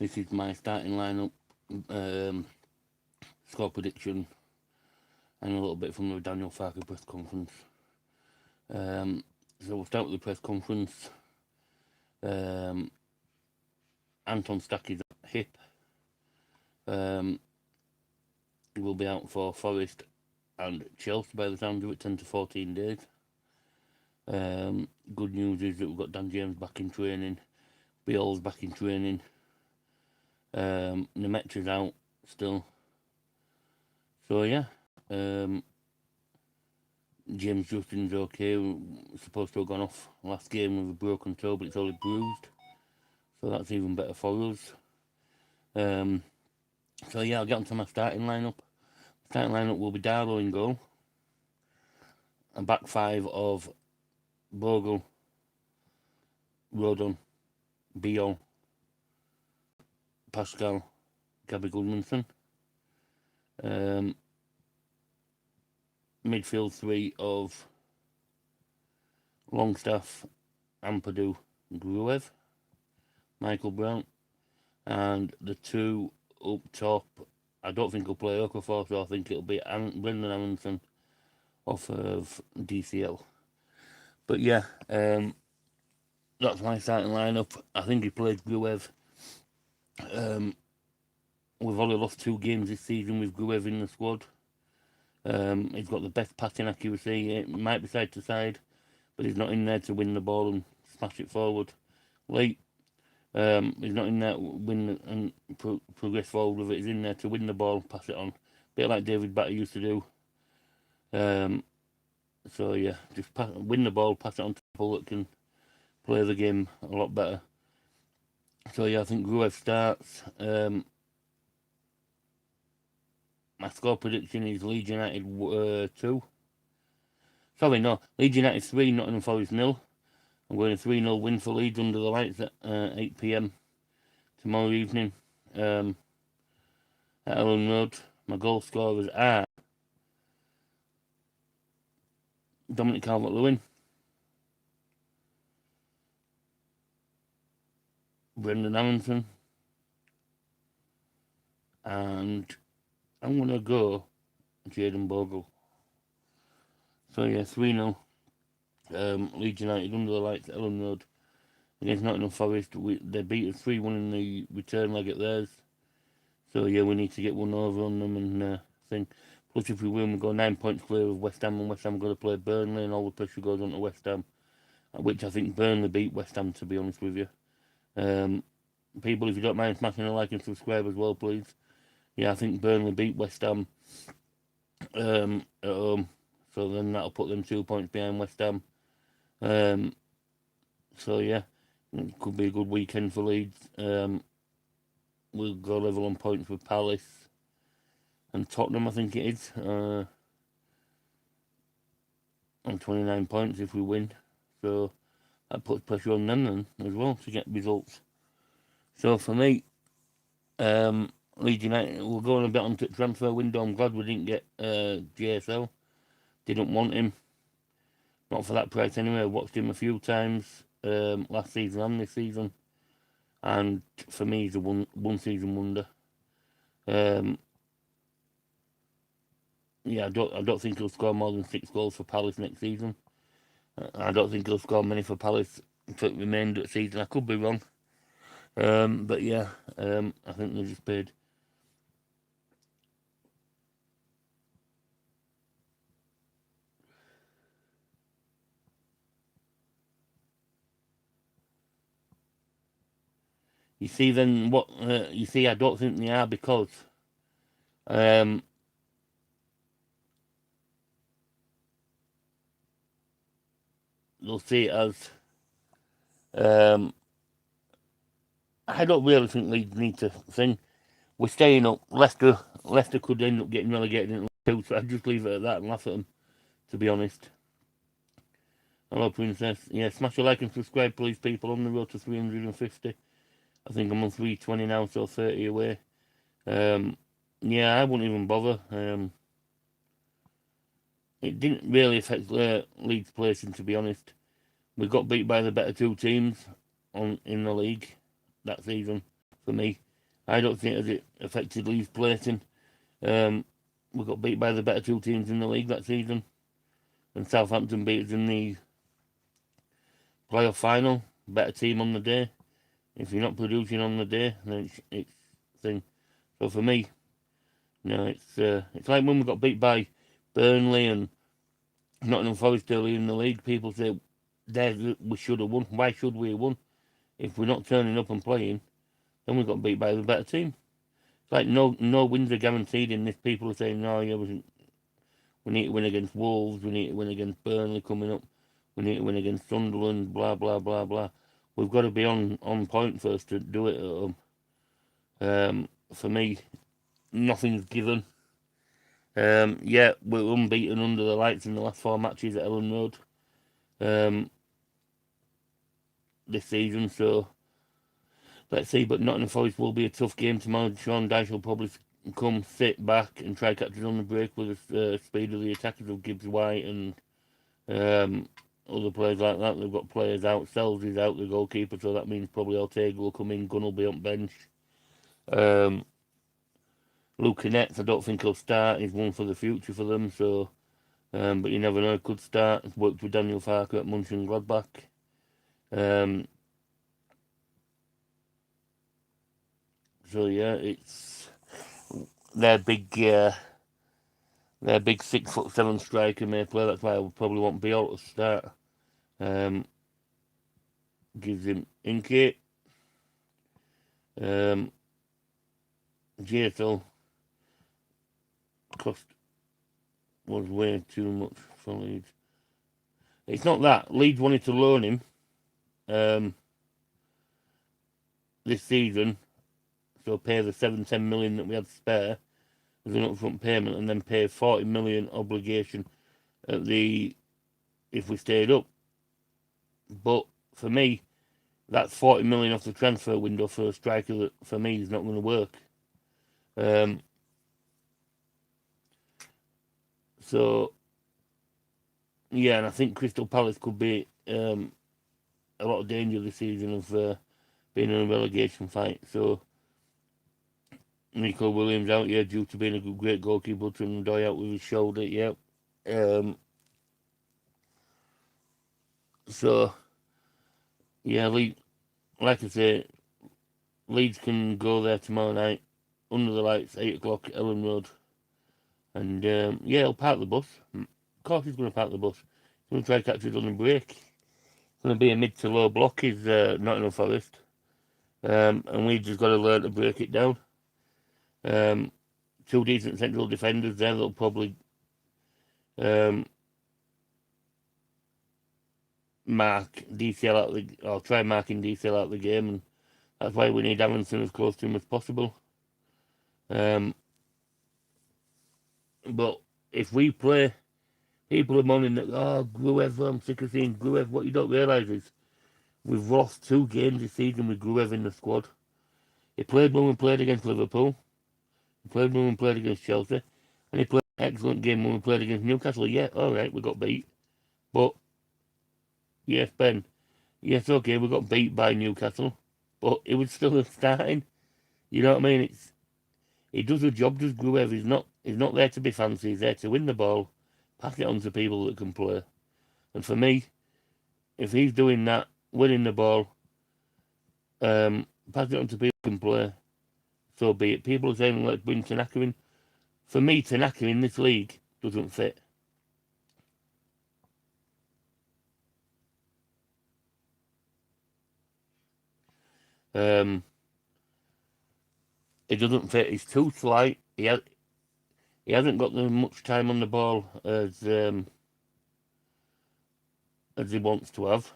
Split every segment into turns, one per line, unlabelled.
This is my starting lineup, score prediction, and a little bit from the Daniel Farke press conference. So we'll start with the press conference. Anton Stacky's hip. He will be out for Forest and Chelsea by the sound of it, 10 to 14 days. Good news is that we've got Dan James back in training, Beale's back in training, Nemetra's out still. So yeah, James Justin's okay. We're supposed to have gone off last game with a broken toe, but it's only bruised, so that's even better for us. So yeah, I'll get onto my starting lineup. Starting lineup will be Darlow in goal. A back five of Bogle, Rodon, Beale, Pascal, Gabby Goodmanson. Midfield three of Longstaff, Ampadu, Gruev, Michael Brown, and the two up top. I don't think he'll play Okafor, so I think it'll be Brendan Aronson off of DCL. But yeah, that's my starting lineup. I think he plays Gruev. We've only lost 2 games this season with Gruev in the squad. He's got the best passing accuracy. It might be side to side, but he's not in there to win the ball and smash it forward late. He's not in there to win and progress forward with it. He's in there to win the ball, pass it on. A bit like David Batter used to do. So yeah, just win the ball, pass it on to people that can play the game a lot better. So yeah, I think Gruev starts. My score prediction is Leeds United 2. Sorry, no. Leeds United 3, Nottingham Forest 0. I'm going a 3-0 win for Leeds under the lights at 8 p.m. tomorrow evening at Ellen Road. My goal scorers are Dominic Calvert-Lewin, Brendan Aronson, and I'm going to go Jayden Bogle. So yeah, 3-0. Leeds United under the lights at Ellen Road against Nottingham Forest. They beat us 3-1 in the return leg at theirs. So yeah, we need to get one over on them and thing. Plus, if we win, we go 9 points clear of West Ham, and West Ham are going to play Burnley, and all the pressure goes on to West Ham, which I think Burnley beat West Ham, to be honest with you. People, if you don't mind smashing a like and subscribe as well, please. Yeah, I think Burnley beat West Ham at home, so then that'll put them 2 points behind West Ham. So yeah, it could be a good weekend for Leeds. We'll go level on points with Palace and Tottenham, I think it is, on 29 points if we win. So that puts pressure on them then as well to get results. So for me, Leeds United, we're going a bit on to transfer window. I'm glad we didn't get JSL. Didn't want him. Not for that price anyway. I watched him a few times last season and this season. And for me, he's a one season wonder. Yeah, I don't think he'll score more than 6 goals for Palace next season. I don't think he'll score many for Palace for the remainder of the season. I could be wrong. But yeah, I think they just paid. You see, then what? You see, I don't think they are because they'll see it as. I don't really think Leeds need to think. We're staying up. Leicester could end up getting relegated into League 2, so I'd just leave it at that and laugh at them, to be honest. Hello, Princess. Yeah, smash a like and subscribe, please, people. On the road to 350. I think I'm on 320 now, so 30 away. Yeah, I wouldn't even bother. It didn't really affect Leeds' placing, to be honest. We got beat by the better 2 teams in the league that season, for me. I don't think it affected Leeds placing. We got beat by the better two teams in the league that season, and Southampton beat us in the playoff final. Better team on the day. If you're not producing on the day, then it's thing. So for me, it's like when we got beat by Burnley and Nottingham Forest early in the league. People say, "There, we should have won." Why should we have won? If we're not turning up and playing, then we got beat by the better team. It's like no wins are guaranteed in this. People are saying, "No, yeah, we need to win against Wolves. We need to win against Burnley coming up. We need to win against Sunderland." Blah blah blah blah. We've got to be on point first to do it at home. For me, nothing's given. Yeah, we're unbeaten under the lights in the last 4 matches at Ellen Road this season. So let's see. But Nottingham Forest will be a tough game tomorrow. Sean Dyche will probably come, sit back, and try catch us on the break with the speed of the attackers of Gibbs White and other players like that. They've got players out. Sells is out, the goalkeeper, so that means probably Ortega will come in. Gunn will be on bench. Luke Nets, I don't think he'll start. He's one for the future for them. So, but you never know. He could start. He's worked with Daniel Farker at Mönchengladbach. So yeah, it's their big 6'7" striker may play. That's why I would probably want Biol to start. Gives him Inkate. JSL cost was way too much for Leeds. It's not that. Leeds wanted to loan him this season, so pay the 7-10 million that we had spare as an upfront payment, and then pay 40 million obligation at if we stayed up. But for me, that's 40 million off the transfer window for a striker that for me is not going to work. So yeah, and I think Crystal Palace could be a lot of danger this season of being in a relegation fight. So Nico Williams out here due to being a great goalkeeper, Trundoy out with his shoulder. Yeah. So yeah, like I say, Leeds can go there tomorrow night under the lights, 8 o'clock, Ellen Road, and yeah, he'll park the bus. Of course, he's going to park the bus. He's going to try to catch it on the break. It's going to be a mid to low block. Is Nottingham Forest, and Leeds has got to learn to break it down. Two decent central defenders there that'll probably mark DCL out or try marking DCL out of the game, and that's why we need Aronson as close to him as possible. But if we play, people are moaning that, Gruev, I'm sick of seeing Gruev. What you don't realise is we've lost 2 games this season with Gruev in the squad. He played when we played against Liverpool. He played when we played against Chelsea. And he played an excellent game when we played against Newcastle. Yeah, alright, we got beat. But, yes, Ben. Yes, okay, we got beat by Newcastle. But it was still starting. You know what I mean? He does a job, does Gruev. He's not there to be fancy. He's there to win the ball, pass it on to people that can play. And for me, if he's doing that, winning the ball, pass it on to people who can play, so be it. People are saying, let's bring Tanaka in. For me, Tanaka in this league doesn't fit. It doesn't fit. He's too slight. He hasn't got as much time on the ball as he wants to have.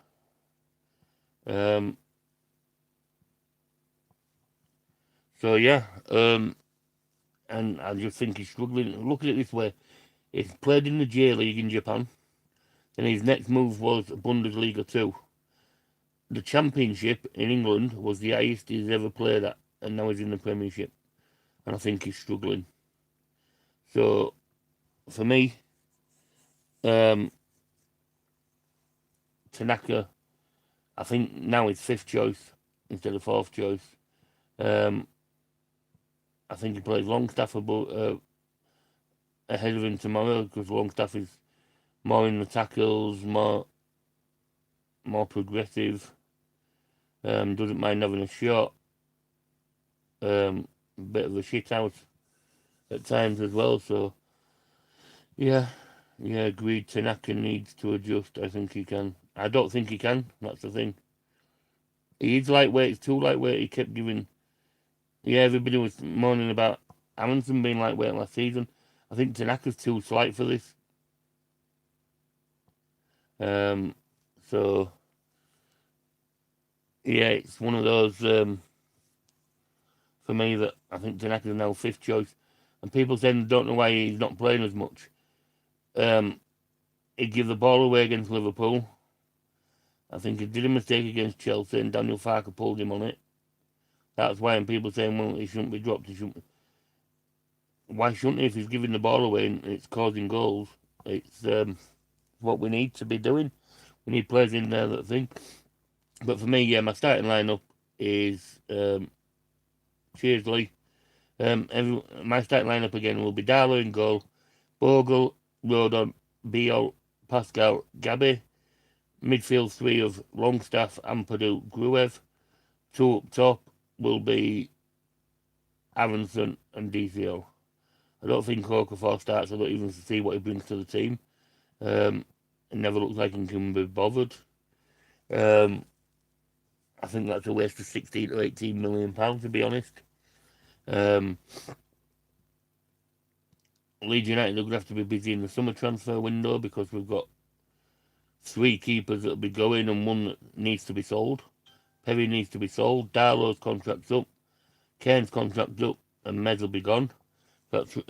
So yeah, and I just think he's struggling. Look at it this way: he's played in the J League in Japan, and his next move was Bundesliga 2. The Championship in England was the highest he's ever played at, and now he's in the Premiership, and I think he's struggling. So, for me, Tanaka, I think now is 5th choice instead of 4th choice. I think he plays Longstaff ahead of him tomorrow, because Longstaff is more in the tackles, more progressive, doesn't mind having a shot, bit of a shit out at times as well. So yeah, agreed. Tanaka needs to adjust. I think he can. I don't think he can. That's the thing. He's lightweight. It's too lightweight. He kept giving. Yeah, everybody was moaning about Amundsen being lightweight last season. I think Tanaka's too slight for this. So yeah, it's one of those for me that I think Tanaka's now fifth choice, and people saying they don't know why he's not playing as much. He gave the ball away against Liverpool. I think he did a mistake against Chelsea, and Daniel Farke pulled him on it. That's why, and people saying, well, he shouldn't be dropped. Why shouldn't he if he's giving the ball away and it's causing goals? It's what we need to be doing. We need players in there that think. But for me, yeah, my starting lineup is cheers, Lee. My starting lineup again will be Darlow in goal, Bogle, Rodon, Beal, Pascal, Gabby. Midfield three of Longstaff, Ampadu, Gruev. Two up top will be Aronson and DCL. I don't think Okafor starts. I don't even see what he brings to the team. It never looks like he can be bothered. I think that's a waste of 16 to 18 million pounds, to be honest. Leeds United are going to have to be busy in the summer transfer window, because we've got 3 keepers that'll be going and one that needs to be sold. Perry needs to be sold. Darlow's contract's up. Kane's contract's up, and Mez will be gone. That's 4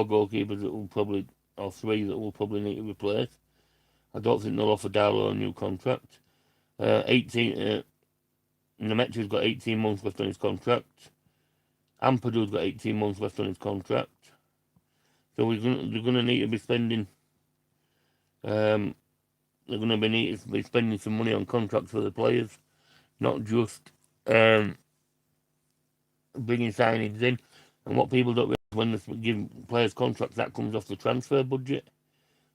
goalkeepers that will probably, or 3 that will probably need to replace. I don't think they'll offer Darlow a new contract. Nemetria's got 18 months left on his contract. Ampadu's got 18 months left on his contract. So they're going to need to be spending. They're going to need to be spending some money on contracts for the players, not just bringing signings in. And what people don't realize, when they give players contracts, that comes off the transfer budget.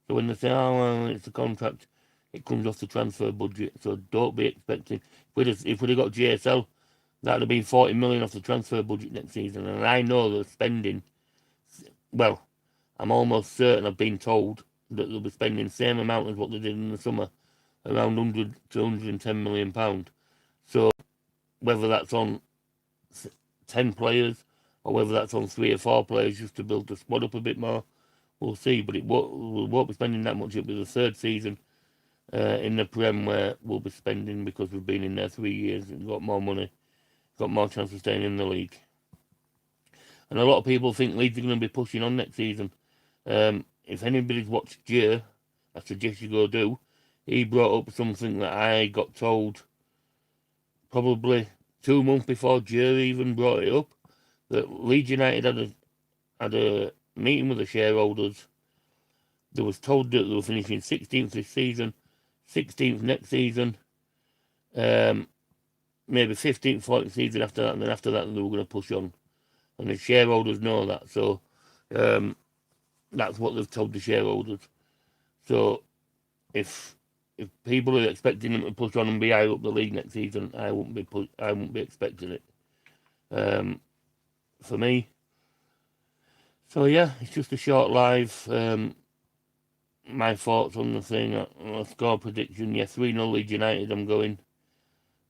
So when they say, oh, well, it's a contract, it comes off the transfer budget. So don't be expecting. If we'd have got JSL, that would have been 40 million off the transfer budget next season. And I know they're spending, well, I'm almost certain, I've been told, that they'll be spending the same amount as what they did in the summer, around 100 to 110 million pound. So whether that's on 10 players or whether that's on 3 or 4 players just to build the squad up a bit more, we'll see. But we won't be spending that much. It'll be the 3rd season in the Prem where we'll be spending, because we've been in there 3 years and got more money, got more chance of staying in the league. And a lot of people think Leeds are going to be pushing on next season. If anybody's watched Jir, I suggest you go do. He brought up something that I got told probably 2 months before Jir even brought it up, that Leeds United had a meeting with the shareholders. They was told that they were finishing 16th this season, 16th next season, maybe 15th, 14th season after that, and then after that they were going to push on. And the shareholders know that, so that's what they've told the shareholders. So if people are expecting them to push on and be high up the league next season, I won't be expecting it. For me. So yeah, it's just a short live. My thoughts on the thing. A score prediction, yeah, 3-0 Leeds United. I'm going.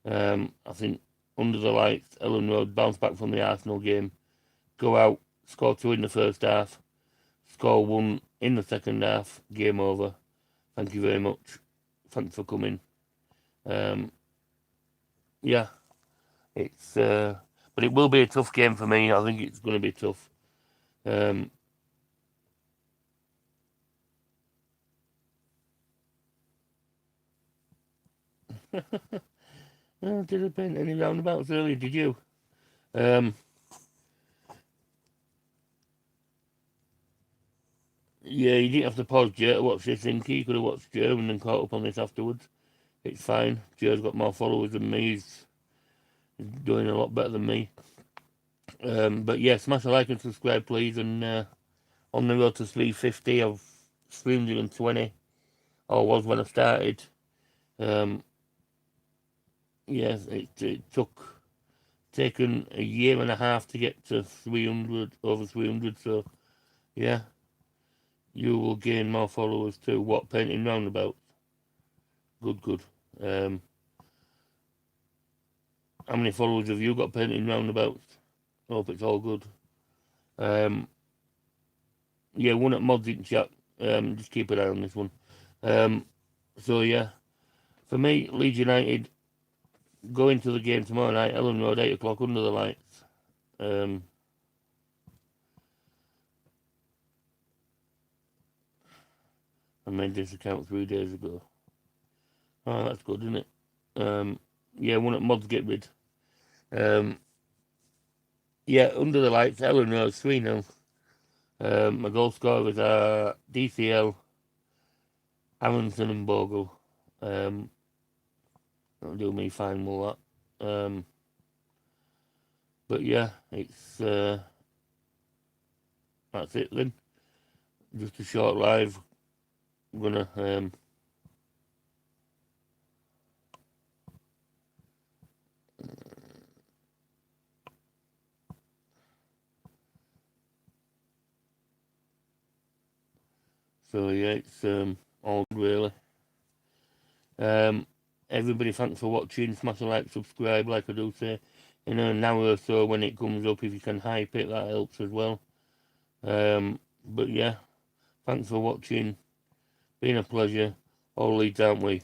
I think under the lights, Ellen Road bounce back from the Arsenal game, go out, score 2 in the first half, score 1 in the second half, game over. Thank you very much. Thanks for coming. Yeah, it's but it will be a tough game for me. I think it's going to be tough. Oh, did I paint any roundabouts earlier? Did you? Yeah, you didn't have to pause Joe to watch this thing. You could have watched Joe and then caught up on this afterwards. It's fine. Joe's got more followers than me. He's doing a lot better than me. But yeah, smash a like and subscribe, please. And on the road to 350, I've 320, or was when I started. Yes, it taken a year and a half to get to 300, over 300. So yeah, you will gain more followers too. What, painting roundabouts? Good, good. How many followers have you got painting roundabouts? Hope it's all good. Yeah, one at mods in chat. Just keep an eye on this one. So yeah, for me, Leeds United go into the game tomorrow night, Ellen Road, 8 o'clock under the lights. I made this account 3 days ago. Oh, that's good, isn't it? Yeah, one at mods get rid. Yeah, under the lights, Ellen Road, 3-0. My goal scorers are DCL, Aronson and Bogle. That'll do me fine with that. But yeah, it's that's it then. Just a short live. I'm gonna so yeah, it's all good really. Everybody, thanks for watching. Smash a like, subscribe, like I do say. In an hour or so when it comes up, if you can hype it, that helps as well. But yeah, thanks for watching. Been a pleasure. All Leeds, aren't we?